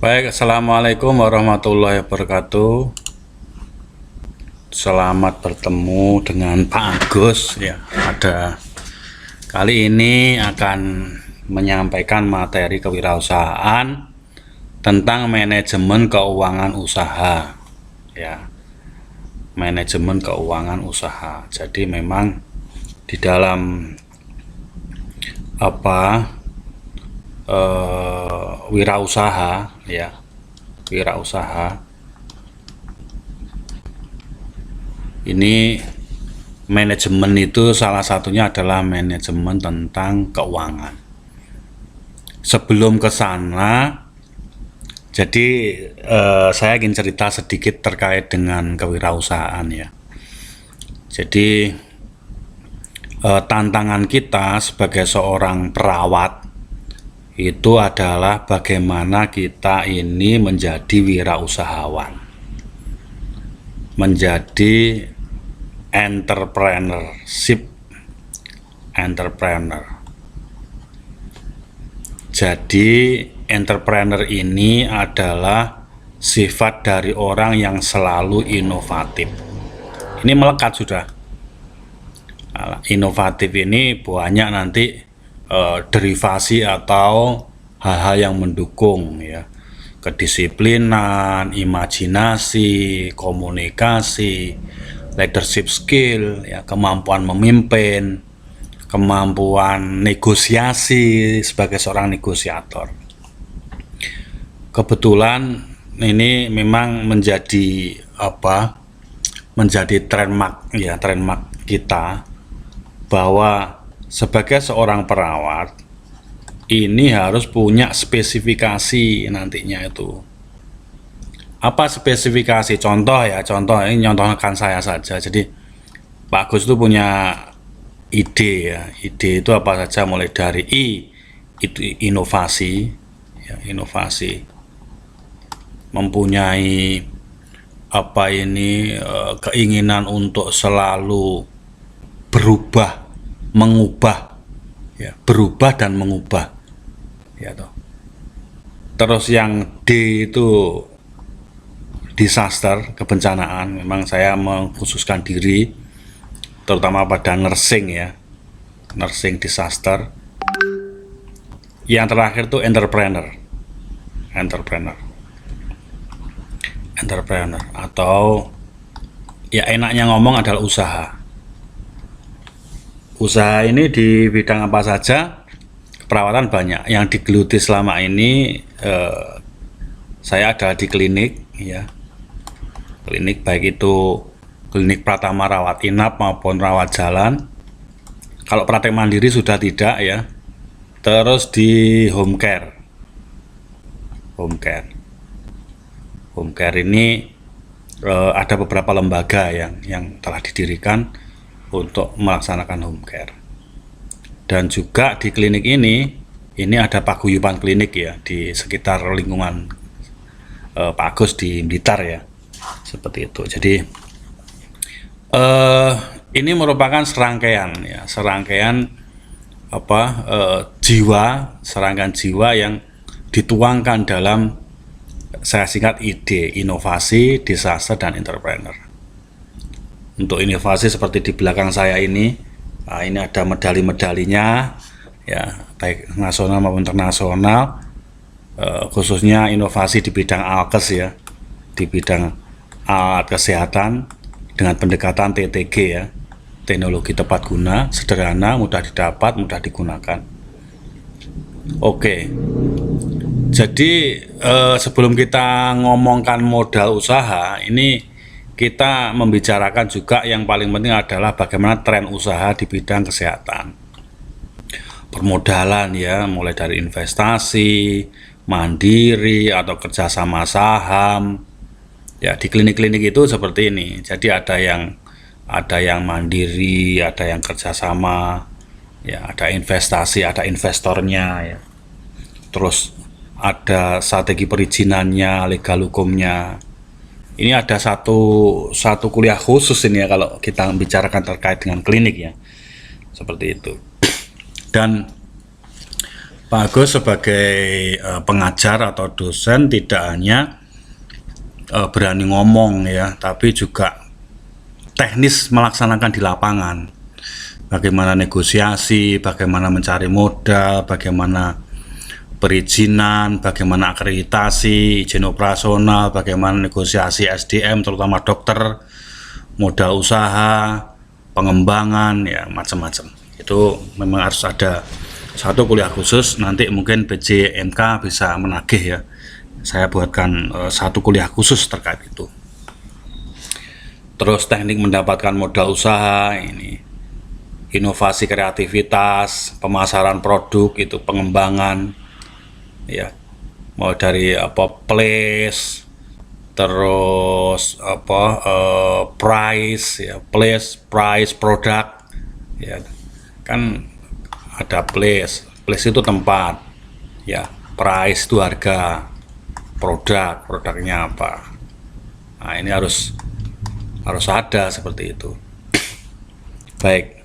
Baik, Assalamualaikum warahmatullahi wabarakatuh. Selamat bertemu dengan Pak Agus ya. Kali ini akan menyampaikan materi kewirausahaan tentang manajemen keuangan usaha ya. Manajemen keuangan usaha. Jadi memang di dalam wirausaha ya, wirausaha ini manajemen itu salah satunya adalah manajemen tentang keuangan. Sebelum ke sana, jadi saya ingin cerita sedikit terkait dengan kewirausahaan ya. Jadi tantangan kita sebagai seorang perawat itu adalah bagaimana kita ini menjadi wirausahawan, menjadi entrepreneur. Jadi entrepreneur ini adalah sifat dari orang yang selalu inovatif. Ini melekat sudah. Inovatif ini banyak nanti derivasi atau hal-hal yang mendukung ya, kedisiplinan, imajinasi, komunikasi, leadership skill ya, kemampuan memimpin, kemampuan negosiasi sebagai seorang negosiator. Kebetulan ini memang menjadi trademark ya, trademark kita, bahwa sebagai seorang perawat ini harus punya spesifikasi nantinya itu. Apa spesifikasi? Contoh ini contohkan saya saja. Jadi Pak Agus itu punya ide ya. Ide itu apa saja, mulai dari itu inovasi ya, inovasi. Mempunyai keinginan untuk selalu berubah, mengubah ya, berubah dan mengubah ya toh. Terus yang D itu disaster, kebencanaan. Memang saya mengkhususkan diri terutama pada nursing ya, nursing disaster. Yang terakhir tuh entrepreneur atau ya enaknya ngomong adalah usaha. Usaha ini di bidang apa saja? Perawatan banyak. Yang digeluti selama ini saya ada di klinik ya. Klinik baik itu klinik Pratama rawat inap maupun rawat jalan. Kalau praktek mandiri sudah tidak ya. Terus di home care. Home care ini ada beberapa lembaga yang telah didirikan untuk melaksanakan home care. Dan juga di klinik ini ada paguyuban klinik ya di sekitar lingkungan Pak Agus di Blitar ya, seperti itu. Jadi ini merupakan serangkaian jiwa yang dituangkan dalam, saya singkat, ide, inovasi, disaster, dan entrepreneur. Untuk inovasi seperti di belakang saya ini ada medali-medalinya ya, baik nasional maupun internasional, khususnya inovasi di bidang alkes ya, di bidang alat kesehatan dengan pendekatan TTG ya, teknologi tepat guna, sederhana, mudah didapat, mudah digunakan. Oke, jadi sebelum kita ngomongkan modal usaha ini, kita membicarakan juga yang paling penting adalah bagaimana tren usaha di bidang kesehatan. Permodalan ya, mulai dari investasi, mandiri atau kerjasama saham. Ya, di klinik-klinik itu seperti ini. Jadi ada yang mandiri, ada yang kerjasama, ya, ada investasi, ada investornya ya. Terus ada strategi perizinannya, legal hukumnya. Ini ada satu kuliah khusus ini ya kalau kita membicarakan terkait dengan klinik ya, seperti itu. Dan Pak Agus sebagai pengajar atau dosen tidak hanya berani ngomong ya, tapi juga teknis melaksanakan di lapangan. Bagaimana negosiasi, bagaimana mencari modal, bagaimana perizinan, bagaimana akreditasi, izin operasional, bagaimana negosiasi SDM terutama dokter, modal usaha, pengembangan, ya macam-macam. Itu memang harus ada satu kuliah khusus. Nanti mungkin BJMK bisa menagih ya, saya buatkan satu kuliah khusus terkait itu. Terus teknik mendapatkan modal usaha, ini inovasi kreativitas, pemasaran produk, itu pengembangan ya, mau dari place, terus price ya, price produk ya, kan ada place itu tempat ya, price itu harga, produknya apa. Nah, ini harus ada seperti itu. Baik,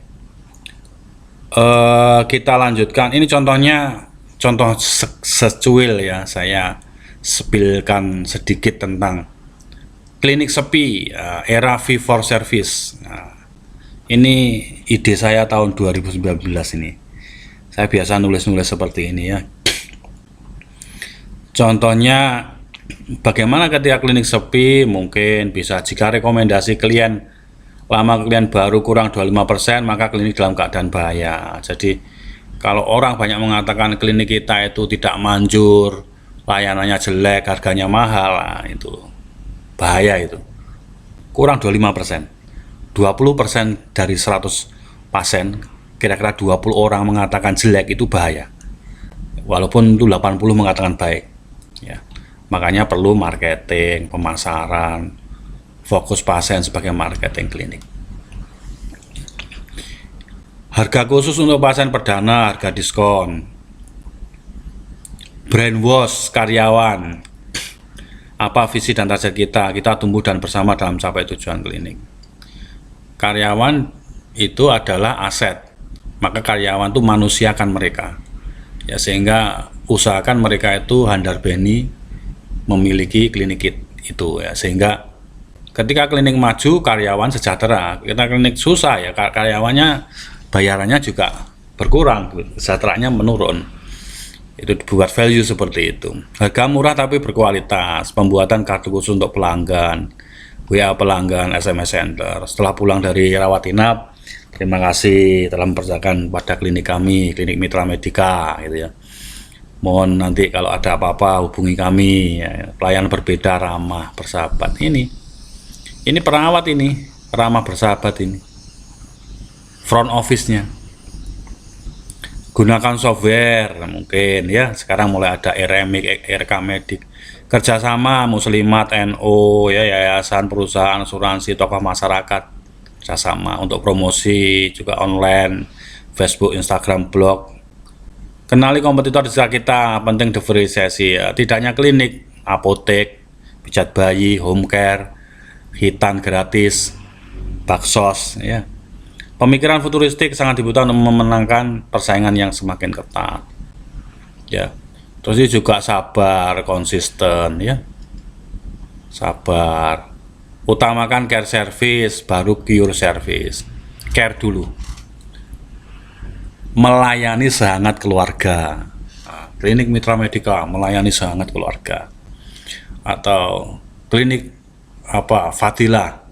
kita lanjutkan. Ini contoh secuil ya, saya spillkan sedikit tentang klinik sepi era fee for service. Nah, ini ide saya tahun 2019 ini. Saya biasa nulis-nulis seperti ini ya. Contohnya bagaimana ketika klinik sepi, mungkin bisa jika rekomendasi klien lama, klien baru kurang 25%, maka klinik dalam keadaan bahaya. Jadi kalau orang banyak mengatakan klinik kita itu tidak manjur, layanannya jelek, harganya mahal, nah itu bahaya itu. Kurang 25%. 20% dari 100 pasien, kira-kira 20 orang mengatakan jelek, itu bahaya. Walaupun itu 80 mengatakan baik. Ya. Makanya perlu marketing, pemasaran, fokus pasien sebagai marketing klinik. Harga khusus untuk pasien perdana, harga diskon. Brainwash karyawan. Apa visi dan target kita? Kita tumbuh dan bersama dalam mencapai tujuan klinik. Karyawan itu adalah aset. Maka karyawan itu manusiakan mereka. Ya, sehingga usahakan mereka itu handal beni memiliki klinik itu ya, sehingga ketika klinik maju karyawan sejahtera. Kita klinik susah ya, karyawannya bayarannya juga berkurang, kesejahteraannya menurun. Itu buat value seperti itu. Harga murah tapi berkualitas, pembuatan kartu khusus untuk pelanggan, WA pelanggan, SMS center. Setelah pulang dari rawat inap, terima kasih telah mempercayakan pada klinik kami, klinik Mitra Medika gitu ya. Mohon nanti kalau ada apa-apa hubungi kami ya. Pelayanan berbeda, ramah, bersahabat. Ini perawat, ini ramah, bersahabat, ini front office-nya. Gunakan software mungkin ya, sekarang mulai ada RK Medik, kerjasama Muslimat, NU ya, yayasan, perusahaan, asuransi, tokoh masyarakat, kerjasama untuk promosi juga online, Facebook, Instagram, blog. Kenali kompetitor di sekitar kita, penting diferensiasi ya. Tidak hanya klinik, apotek, pijat bayi, home care, hitan gratis, baksos ya. Pemikiran futuristik sangat dibutuhkan untuk memenangkan persaingan yang semakin ketat. Ya. Terus ini juga sabar, konsisten ya. Sabar. Utamakan care service baru cure service. Care dulu. Melayani sehangat keluarga. Nah, klinik Mitra Medika melayani sehangat keluarga. Atau klinik Fadila,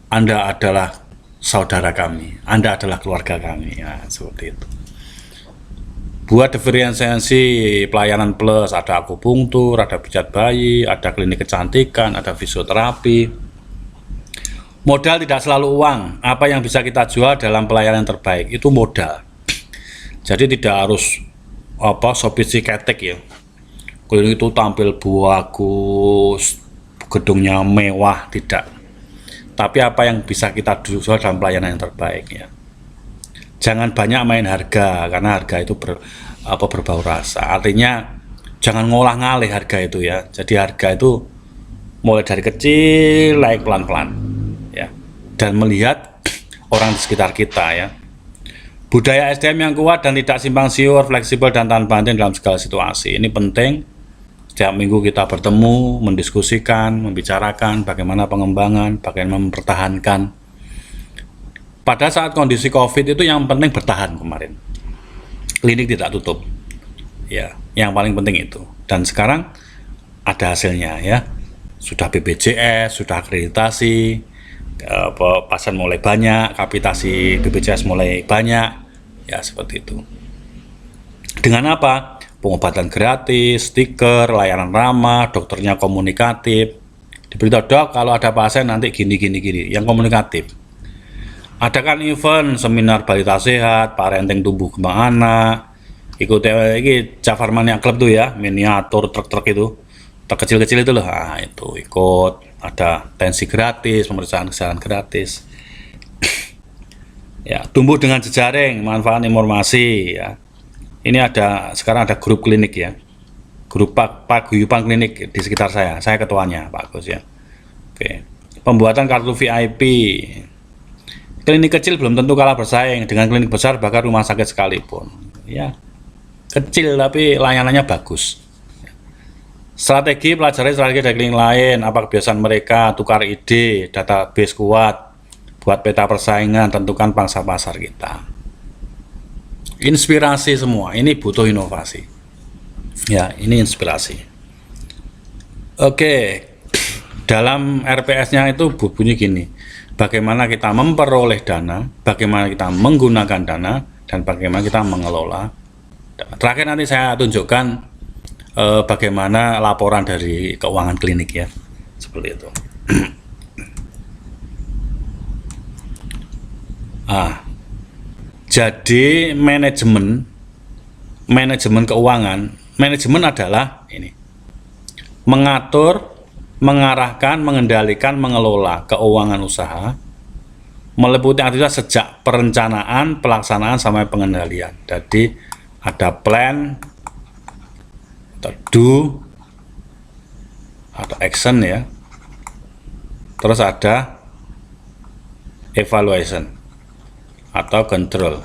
Anda adalah saudara kami, Anda adalah keluarga kami ya, seperti itu. Buat diferensiasi pelayanan plus, ada akupunktur, ada pijat bayi, ada klinik kecantikan, ada fisioterapi. Modal tidak selalu uang. Apa yang bisa kita jual dalam pelayanan terbaik itu modal. Jadi tidak harus sophisticated ya, klinik itu tampil bagus, gedungnya mewah, tidak. Tapi apa yang bisa kita jual dalam pelayanan yang terbaik ya. Jangan banyak main harga, karena harga itu berbau rasa. Artinya jangan ngolah ngalih harga itu ya. Jadi harga itu mulai dari kecil naik pelan-pelan ya. Dan melihat orang di sekitar kita ya. Budaya SDM yang kuat dan tidak simpang siur, fleksibel dan tahan banting dalam segala situasi. Ini penting. Setiap minggu kita bertemu, mendiskusikan, membicarakan bagaimana pengembangan, bagaimana mempertahankan. Pada saat kondisi COVID itu yang penting bertahan kemarin. Klinik tidak tutup. Ya, yang paling penting itu. Dan sekarang ada hasilnya ya. Sudah BPJS, sudah akreditasi, pasien mulai banyak, kapitasi BPJS mulai banyak. Ya, seperti itu. Dengan apa? Pengobatan gratis, stiker, layanan ramah, dokternya komunikatif. Diberitahu, dok, kalau ada pasien nanti gini, yang komunikatif. Adakan event, seminar balita sehat, parenting tumbuh kembang anak, ikuti ini Jafar Mania Club tuh ya, miniatur truk-truk itu, truk kecil-kecil itu loh, nah, itu ikut, ada tensi gratis, pemeriksaan kesehatan gratis. Ya, tumbuh dengan jejaring, manfaat informasi ya. Ini sekarang ada grup klinik ya, grup paguyuban klinik di sekitar saya ketuanya Pak Gus ya. Oke, pembuatan kartu VIP. Klinik kecil belum tentu kalah bersaing dengan klinik besar, bahkan rumah sakit sekalipun. Ya, kecil tapi layanannya bagus. Strategi, pelajari strategi dari klinik lain, apa kebiasaan mereka, tukar ide, database kuat, buat peta persaingan, tentukan pangsa pasar kita. Inspirasi semua, ini butuh inovasi. Ya, ini inspirasi. Oke, dalam RPS-nya itu bunyi gini, bagaimana kita memperoleh dana, bagaimana kita menggunakan dana, dan bagaimana kita mengelola. Terakhir nanti saya tunjukkan bagaimana laporan dari keuangan klinik ya, seperti itu. Jadi manajemen keuangan, manajemen adalah ini, mengatur, mengarahkan, mengendalikan, mengelola keuangan usaha, meliputi aktivitas sejak perencanaan, pelaksanaan, sampai pengendalian. Jadi ada plan, atau do, atau action ya, terus ada evaluation atau kontrol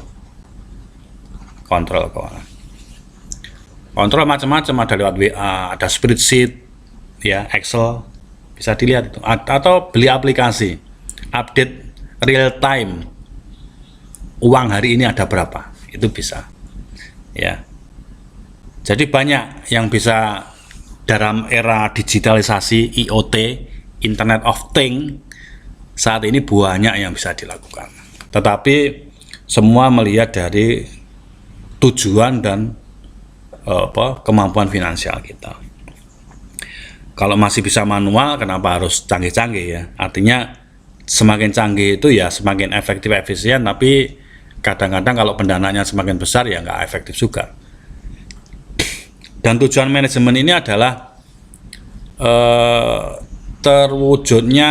keuangan. Kontrol macam-macam, ada lewat WA, ada spreadsheet ya, Excel, bisa dilihat itu, atau beli aplikasi update real time uang hari ini ada berapa, itu bisa ya. Jadi banyak yang bisa dalam era digitalisasi, IoT, Internet of Things, saat ini banyak yang bisa dilakukan. Tetapi semua melihat dari tujuan dan kemampuan finansial kita. Kalau masih bisa manual, kenapa harus canggih-canggih ya? Artinya semakin canggih itu ya semakin efektif, efisien, tapi kadang-kadang kalau pendanaannya semakin besar ya nggak efektif juga. Dan tujuan manajemen ini adalah terwujudnya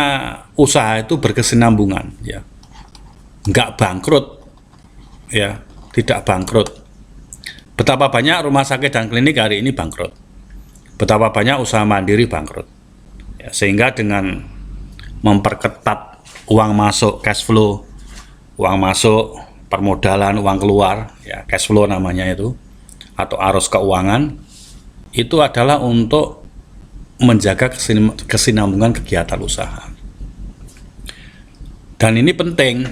usaha itu berkesinambungan ya, nggak bangkrut ya, tidak bangkrut. Betapa banyak rumah sakit dan klinik hari ini bangkrut, betapa banyak usaha mandiri bangkrut ya, sehingga dengan memperketat uang masuk, cash flow, uang masuk, permodalan, uang keluar ya, cash flow namanya itu, atau arus keuangan, itu adalah untuk menjaga kesinambungan kegiatan usaha. Dan ini penting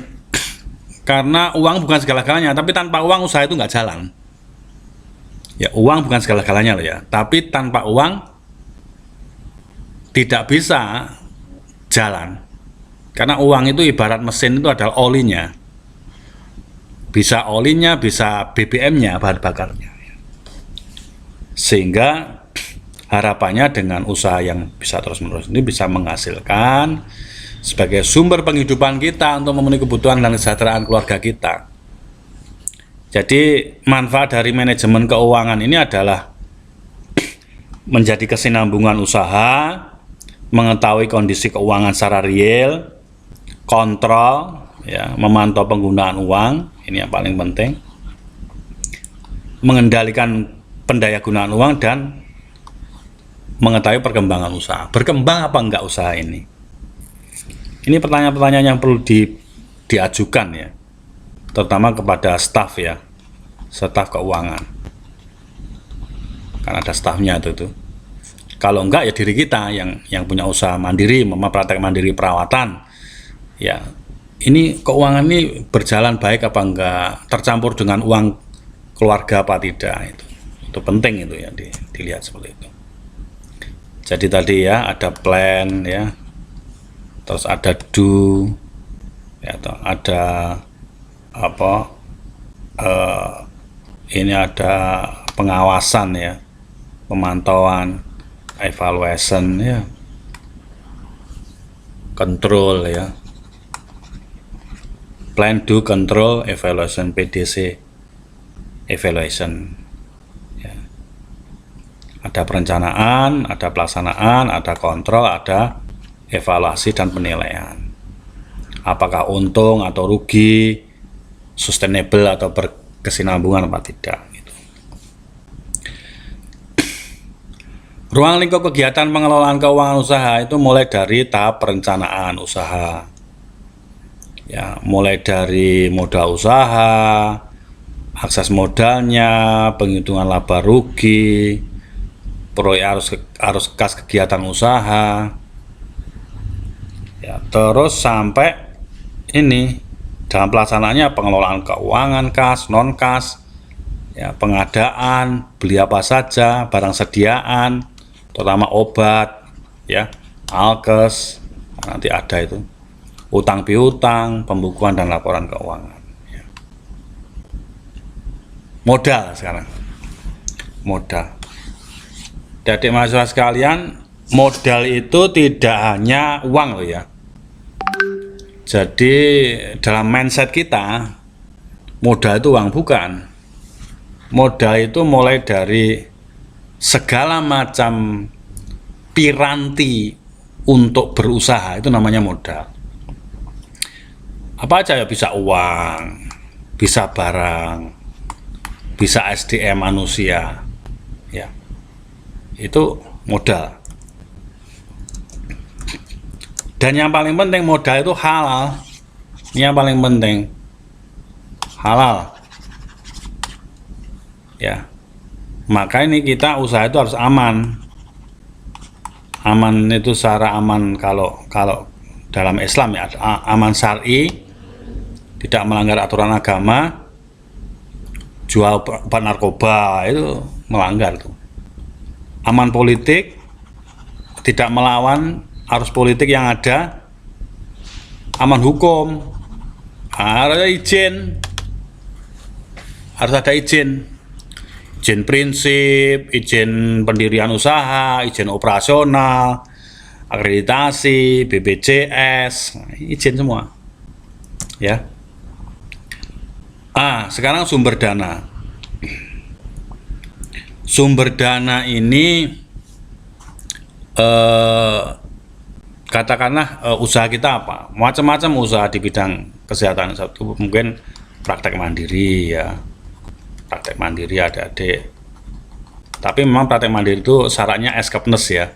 karena uang bukan segala-galanya, tapi tanpa uang usaha itu nggak jalan. Ya, uang bukan segala-galanya loh ya, tapi tanpa uang tidak bisa jalan. Karena uang itu ibarat mesin, itu adalah olinya. Bisa olinya, bisa BBM-nya, bahan bakarnya. Sehingga harapannya dengan usaha yang bisa terus-menerus ini bisa menghasilkan sebagai sumber penghidupan kita untuk memenuhi kebutuhan dan kesejahteraan keluarga kita. Jadi manfaat dari manajemen keuangan ini adalah menjadi kesinambungan usaha, mengetahui kondisi keuangan secara real, kontrol ya, memantau penggunaan uang, ini yang paling penting, mengendalikan pendayagunaan uang, dan mengetahui perkembangan usaha. Berkembang apa enggak usaha ini? Ini pertanyaan-pertanyaan yang perlu diajukan ya. terutama kepada staf ya, staf keuangan, kan ada stafnya itu. Kalau enggak ya diri kita yang punya usaha mandiri, praktek mandiri perawatan ya, ini keuangan ini berjalan baik apa enggak, tercampur dengan uang keluarga apa tidak, itu penting itu ya, dilihat seperti itu. Jadi tadi ya ada plan ya, terus ada do ya, atau ada apa, ini ada pengawasan ya, pemantauan, evaluation ya, control ya, plan, do, control, evaluation, PDC, evaluation ya. Ada perencanaan, ada pelaksanaan, ada kontrol, ada evaluasi dan penilaian. Apakah untung atau rugi, sustainable atau berkesinambungan apa tidak gitu. Ruang lingkup kegiatan pengelolaan keuangan usaha itu mulai dari tahap perencanaan usaha ya, mulai dari modal usaha, akses modalnya, penghitungan laba rugi, proyek arus kas kegiatan usaha ya, terus sampai ini dalam pelaksanaannya pengelolaan keuangan kas, non kas ya, pengadaan, beli apa saja, barang sediaan, terutama obat ya, alkes, nanti ada itu, utang piutang, pembukuan dan laporan keuangan ya. Modal sekarang, modal. Jadi mahasiswa sekalian, modal itu tidak hanya uang loh ya. Jadi dalam mindset kita, modal itu uang, bukan. Modal itu mulai dari segala macam piranti untuk berusaha, itu namanya modal. Apa aja ya, bisa uang, bisa barang, bisa SDM manusia ya, itu modal. Dan yang paling penting modal itu halal. Ini yang paling penting, halal ya. Maka ini kita usaha itu harus aman. Aman itu secara aman, kalau dalam Islam ya, aman syar'i, tidak melanggar aturan agama. Jual obat narkoba itu melanggar tuh. Aman politik, tidak melawan arus politik yang ada. Aman hukum, harus ada izin, harus ada izin prinsip, izin pendirian usaha, izin operasional, akreditasi, BPJS, izin semua ya. Sekarang sumber dana. Sumber dana ini katakanlah usaha kita apa, macam-macam usaha di bidang kesehatan. Satu mungkin praktek mandiri ya, praktek mandiri adik-adik. Tapi memang praktek mandiri itu syaratnya Eskepnes ya,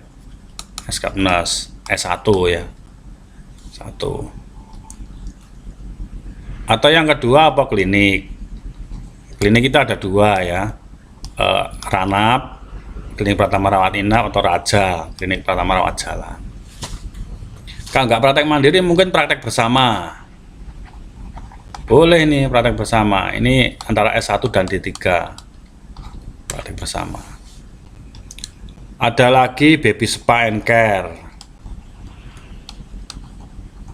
Eskepnes S1 ya, 1. Atau yang kedua apa, klinik. Klinik kita ada 2 ya, Ranap, klinik Pratama Rawat Inap, atau Raja, klinik Pratama Rawat Jalan. Kalau nggak praktek mandiri, mungkin praktek bersama. Boleh nih praktek bersama. Ini antara S1 dan D3, praktek bersama. Ada lagi baby spa and care.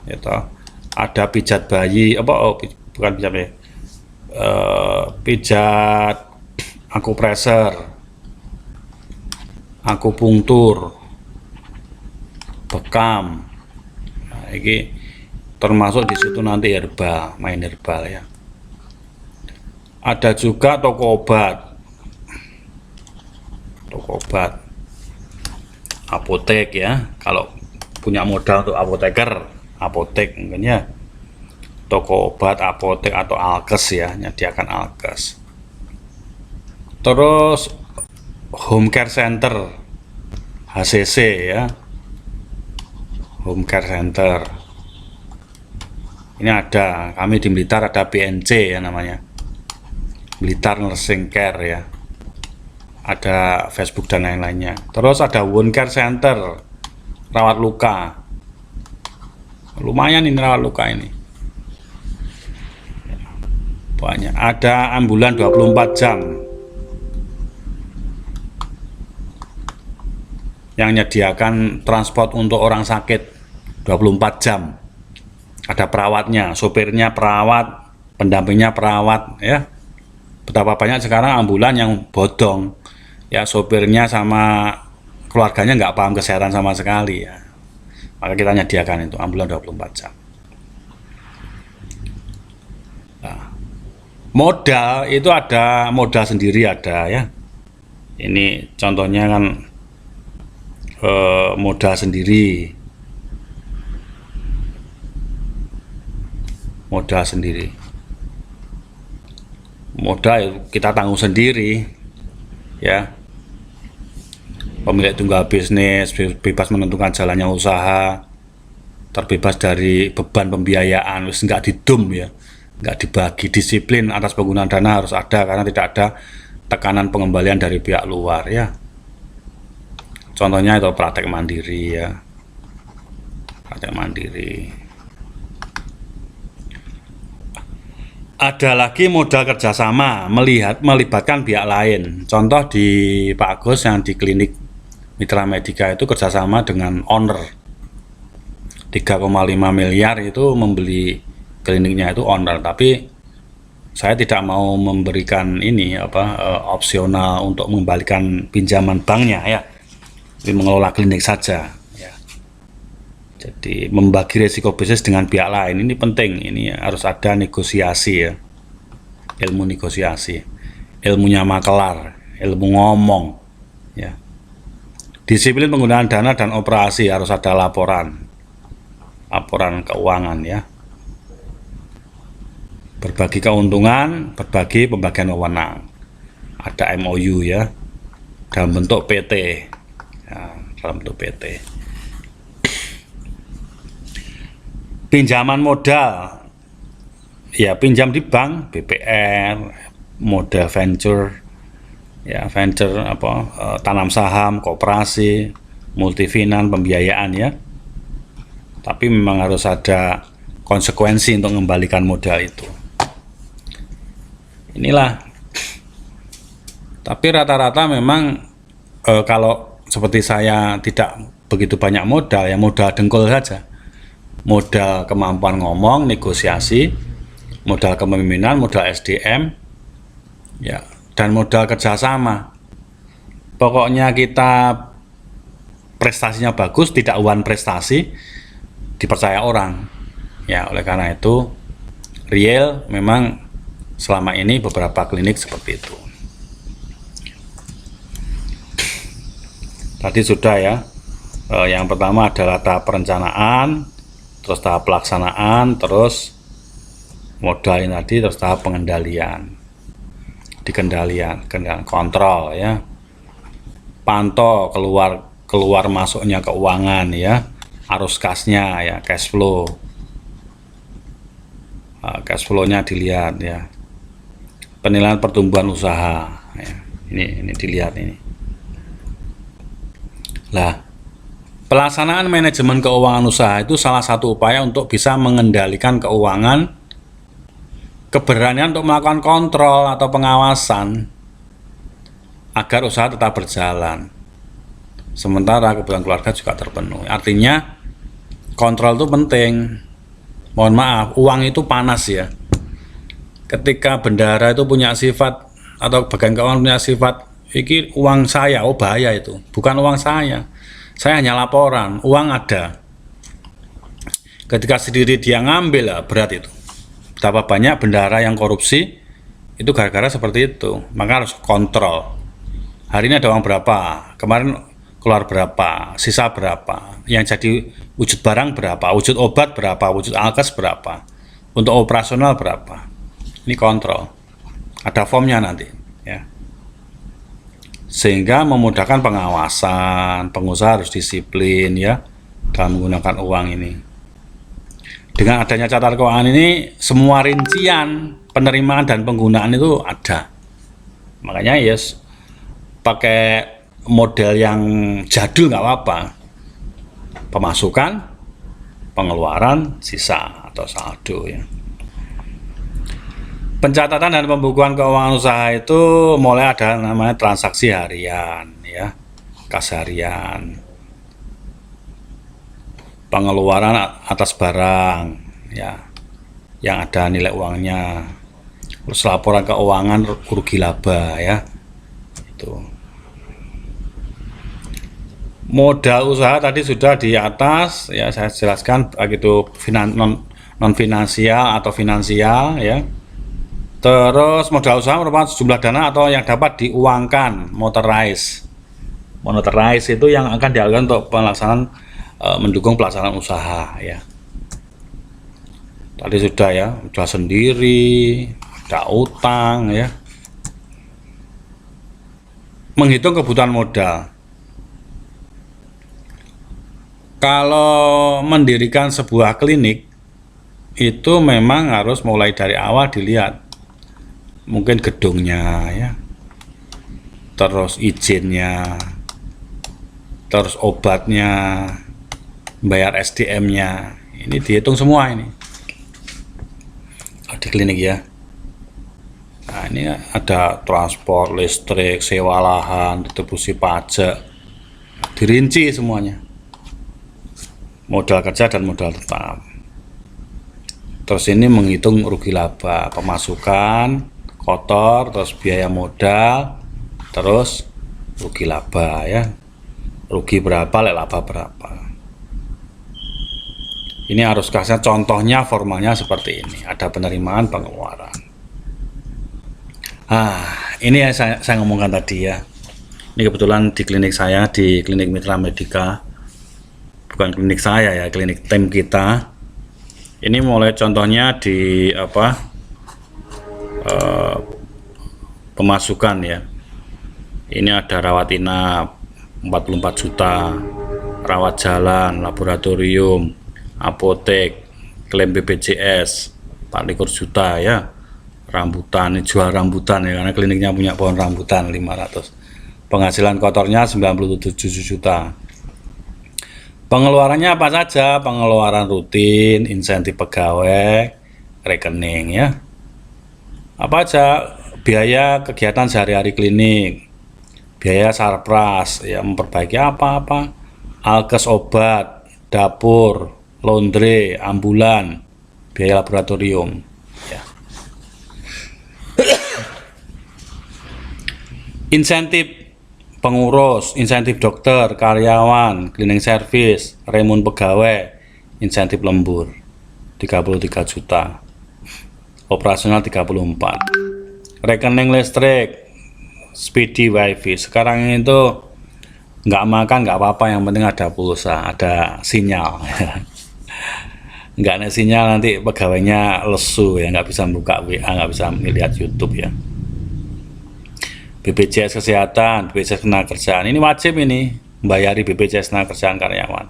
Gitu. Ada pijat bayi, bukan pijat bayi, pijat akupresur, akupunktur, bekam. Nah, ini termasuk di situ nanti herbal, main herbal ya. Ada juga toko obat, apotek ya. Kalau punya modal untuk apotek mungkin ya. Toko obat, apotek, atau alkes ya, menyediakan alkes. Terus home care center, HCC ya, home care center. Ini ada, kami di Blitar ada BNC ya namanya, Blitar Nursing Care ya, ada Facebook dan lain-lainnya. Terus ada Wound Care Center, rawat luka, lumayan ini rawat luka ini banyak. Ada ambulan 24 jam yang menyediakan transport untuk orang sakit 24 jam. Ada perawatnya, sopirnya perawat, pendampingnya perawat ya. Betapa banyak sekarang ambulan yang bodong ya, sopirnya sama keluarganya nggak paham kesehatan sama sekali ya. Maka kita menyediakan itu ambulan 24 jam. Nah, modal itu ada modal sendiri ada ya. Ini contohnya kan modal sendiri, modal kita tanggung sendiri ya. Pemilik tunggal bisnis bebas menentukan jalannya usaha, terbebas dari beban pembiayaan, wis nggak didum ya, nggak dibagi. Disiplin atas penggunaan dana harus ada karena tidak ada tekanan pengembalian dari pihak luar ya. Contohnya itu praktek mandiri ya, praktek mandiri. Ada lagi modal kerjasama, melibatkan pihak lain. Contoh di Pak Agus yang di klinik Mitra Medika itu kerjasama dengan owner 3,5 miliar itu membeli kliniknya itu owner, tapi saya tidak mau memberikan ini opsional untuk mengembalikan pinjaman banknya ya. Mengelola klinik saja ya. Jadi membagi risiko bisnis dengan pihak lain ini penting. Ini harus ada negosiasi ya, ilmu negosiasi, ilmunya makelar, ilmu ngomong ya. Disiplin penggunaan dana dan operasi, harus ada laporan keuangan ya. Berbagi keuntungan, berbagi pembagian wewenang, ada MOU ya dalam bentuk PT ya, dalam bentuk PT. Pinjaman modal ya, pinjam di bank, BPR, modal venture ya, tanam saham, koperasi, multifinan, pembiayaan ya. Tapi memang harus ada konsekuensi untuk mengembalikan modal itu. Inilah. Tapi rata-rata memang kalau seperti saya tidak begitu banyak modal ya, modal dengkul saja, modal kemampuan ngomong, negosiasi, modal kepemimpinan, modal SDM ya, dan modal kerjasama. Pokoknya kita prestasinya bagus, tidak one prestasi, dipercaya orang ya. Oleh karena itu real memang selama ini beberapa klinik seperti itu. Tadi sudah ya, yang pertama adalah tahap perencanaan, terus tahap pelaksanaan, terus modal ini tadi, terus tahap pengendalian, kendalian kontrol ya, pantau keluar masuknya keuangan ya, arus kasnya ya, cash flow, cash flow-nya dilihat ya, penilaian pertumbuhan usaha ya, ini dilihat ini. Lah, pelaksanaan manajemen keuangan usaha itu salah satu upaya untuk bisa mengendalikan keuangan, keberanian untuk melakukan kontrol atau pengawasan agar usaha tetap berjalan sementara kebutuhan keluarga juga terpenuhi. Artinya kontrol itu penting. Mohon maaf, uang itu panas ya. Ketika bendahara itu punya sifat atau bagian keuangan punya sifat, ini uang saya, oh bahaya itu. Bukan uang saya hanya laporan, uang ada. Ketika sendiri dia ngambil, lah, berat itu. Betapa banyak bendahara yang korupsi itu gara-gara seperti itu. Maka harus kontrol. Hari ini ada uang berapa, kemarin keluar berapa, sisa berapa, yang jadi wujud barang berapa, wujud obat berapa, wujud alkes berapa, untuk operasional berapa. Ini kontrol. Ada formnya nanti ya. Sehingga memudahkan pengawasan, pengusaha harus disiplin ya dalam menggunakan uang ini. Dengan adanya catatan keuangan ini, semua rincian penerimaan dan penggunaan itu ada. Makanya yes, pakai model yang jadul nggak apa-apa. Pemasukan, pengeluaran, sisa atau saldo ya. Pencatatan dan pembukuan keuangan usaha itu mulai ada namanya transaksi harian ya, kas harian, pengeluaran atas barang ya yang ada nilai uangnya, terus laporan keuangan rugi laba ya. Itu modal usaha tadi sudah di atas ya, saya jelaskan begitu non finansial atau finansial ya. Terus modal usaha merupakan sejumlah dana atau yang dapat diuangkan, monetize itu yang akan dialihkan untuk pelaksanaan mendukung pelaksanaan usaha ya. Tadi sudah ya, usaha sendiri, ada utang ya. Menghitung kebutuhan modal. Kalau mendirikan sebuah klinik itu memang harus mulai dari awal dilihat, mungkin gedungnya ya, terus izinnya, terus obatnya, bayar SDM-nya, ini dihitung semua ini di klinik ya. Nah ini ada transport, listrik, sewa lahan, distribusi pajak, dirinci semuanya, modal kerja dan modal tetap. Terus ini menghitung rugi laba, pemasukan, kotor, terus biaya modal, terus rugi laba ya, rugi berapa, laba berapa. Ini harus kasih contohnya, formalnya seperti ini, ada penerimaan, pengeluaran. Ini yang saya ngomongkan tadi ya. Ini kebetulan di klinik saya, di klinik Mitra Medika, bukan klinik saya ya, klinik tim kita. Ini mulai contohnya di pemasukan ya. Ini ada rawat inap 44 juta, rawat jalan, laboratorium, apotek, klaim BPJS 44 juta ya. Rambutan, jual rambutan ya, karena kliniknya punya pohon rambutan 500. Penghasilan kotornya 97 juta. Pengeluarannya apa saja? Pengeluaran rutin, insentif pegawai, rekening ya. Apa aja? Biaya kegiatan sehari-hari klinik, biaya sarpras ya, memperbaiki apa-apa, alkes obat, dapur, laundry, ambulan, biaya laboratorium ya. Insentif pengurus, insentif dokter, karyawan, cleaning service, remun pegawai, insentif lembur 33 juta, operasional 34. Rekening listrik, speedy wifi. Sekarang itu nggak makan nggak apa-apa, yang penting ada pulsa, ada sinyal. Nggak ada sinyal nanti pegawainya lesu ya, nggak bisa buka WA, nggak bisa melihat YouTube ya. BPJS kesehatan, BPJS ketenagakerjaan, ini wajib ini membayari BPJS ketenagakerjaan karyawan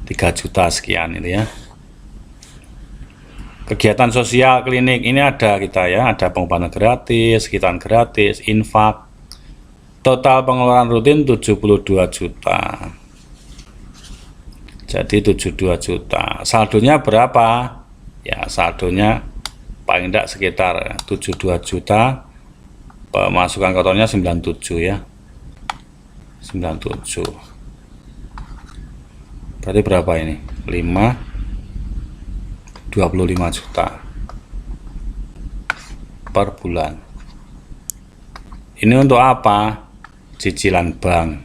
3 juta sekian itu ya. Kegiatan sosial klinik ini ada kita ya, ada pengobatan gratis, sekitar gratis, infak. Total pengeluaran rutin 72 juta. Jadi 72 juta. Saldonya berapa? Ya, saldonya paling tidak sekitar 72 juta. Pemasukan kotornya 97 ya. 97. Berarti berapa ini? 25 juta per bulan. Ini untuk apa? Cicilan bank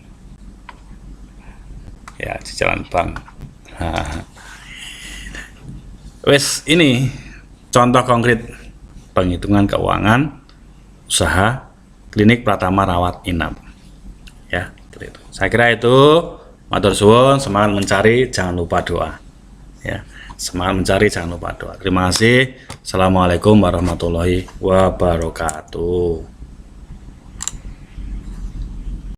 ya, cicilan bank. Wes, ini contoh konkret penghitungan keuangan usaha klinik Pratama Rawat Inap ya, itu. Saya kira itu. Matur suwun, semangat mencari, jangan lupa doa ya. Semangat mencari, jangan lupa doa. Terima kasih. Assalamualaikum warahmatullahi wabarakatuh.